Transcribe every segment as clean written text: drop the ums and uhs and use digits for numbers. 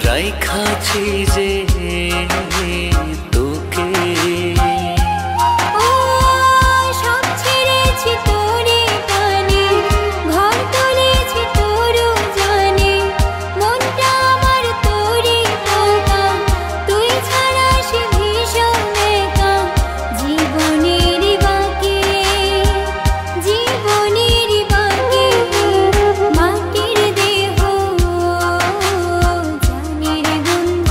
রাইখাছি যে তোকে সব ছেড়েছি তোরে টানে, ঘর তুলেছি তোর জানে, মনটা আমার তোরে টাকা, তুই ছাড়া সে ভীষণ একা, জীবনের বাকি, জীবনের বাকি, মাটির দেহ জানের গন্ধ,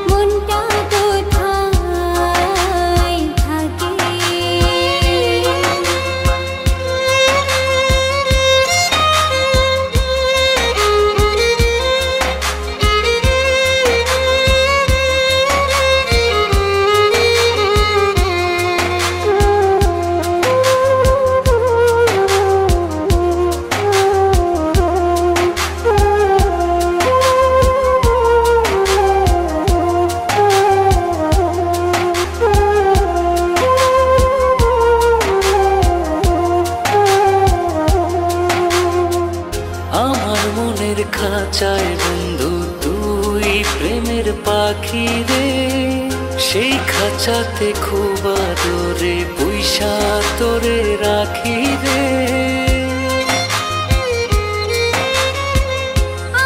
মনটা কোথায় থাকে। আমার মনের খাঁচায় বন্ধু তুই প্রেমের পাখি রে, সেই খাঁচাতে খুব আদরে পয়সা তোরে রাখি রে।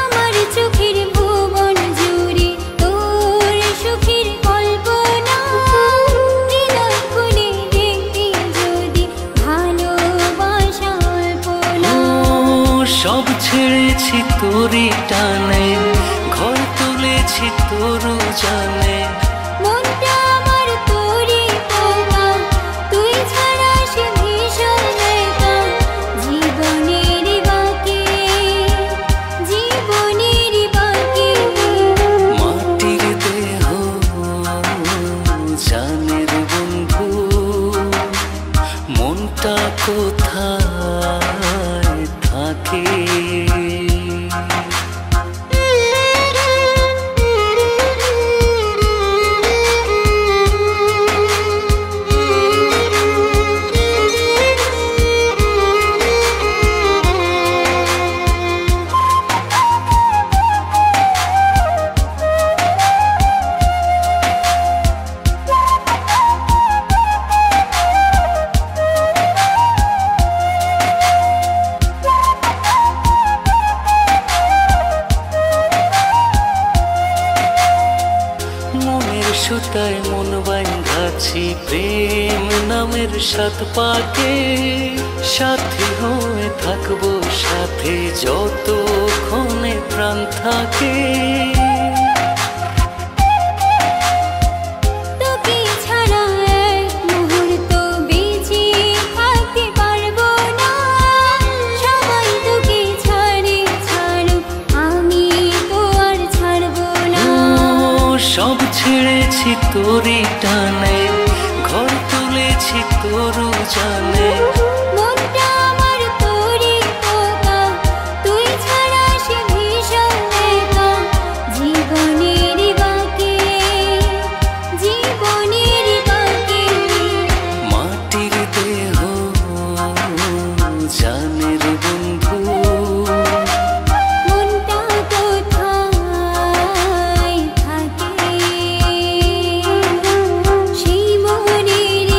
আমার চোখের ভুবন জুড়ে তোর সুখের কল্পনা, হৃদয় খুলে দেখবি যদি ভালোবাসা অল্পনা। সব ছেড়েছি তোরই টানে, ঘর তুলেছি তোর জানে, মনটা আমার তোরে টাকা, তুই ছাড়া সে ভীষণ একা, জীবনের বাকি, জীবনের বাকি, মাটির দেহ জানের বন্ধু, মনটা কোথায় থাকে। মনের সুতায় মন বাঁধাছি প্রেম নামের সাত পাকে, সাথী হয়ে থাকবো সাথে যতক্ষণে প্রাণ থাকে। তোকে ছাড়া এক মুহূর্ত বেঁচে থাকতে পারবো না, সবাই তোকে ছাড়ে ছাড়ুক, আমি তো আর ছাড়বো না। সব ছেড়েছি তোরই টানে, ঘর তুলেছি তোর জানে, মনটা আমার তোরে টাকা, তুই ছাড়া সে ভীষণ একা, জীবনের বাকি, জীবনের বাকি, মাটির দেহ জানের বন্ধু, মনটা কোথায় থাকে, সেই মনের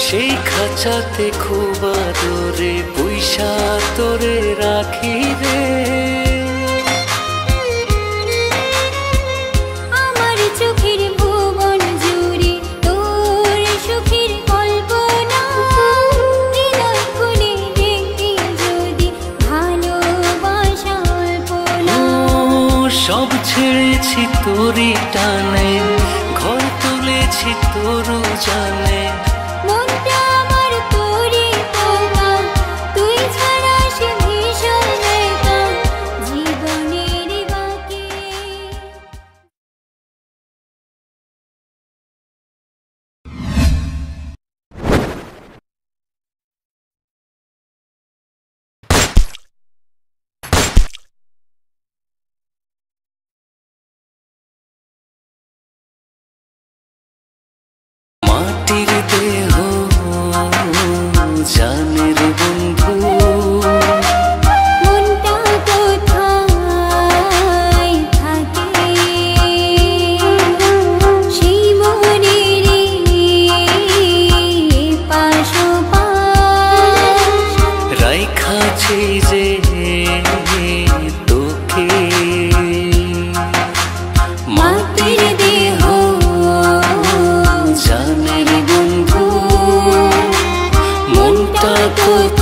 সেই খাঁচাতে খুব আদরে পয়সা তোরে রাখি রে। আমার চোখের ভুবন জুড়ে তোর সুখের কল্পনা, হৃদয় খুলে দেখি যদি ভালোবাসা অল্প না। সব ছেড়েছি তোরই টানে, ঘর তুলেছি তোর জানে। মনটা আমার তোরই পোকা, তুই ছাড়া সে ভীষণ একা জীবনের বাকি। মাটির দেহ জানের বন্ধু, মনটা কোথায় থাকে সেই মনেরই পাশোপাশ, রাইখাছি যে তোকে। মাটির দেহ জানের বন্ধু, মনটা কোথায়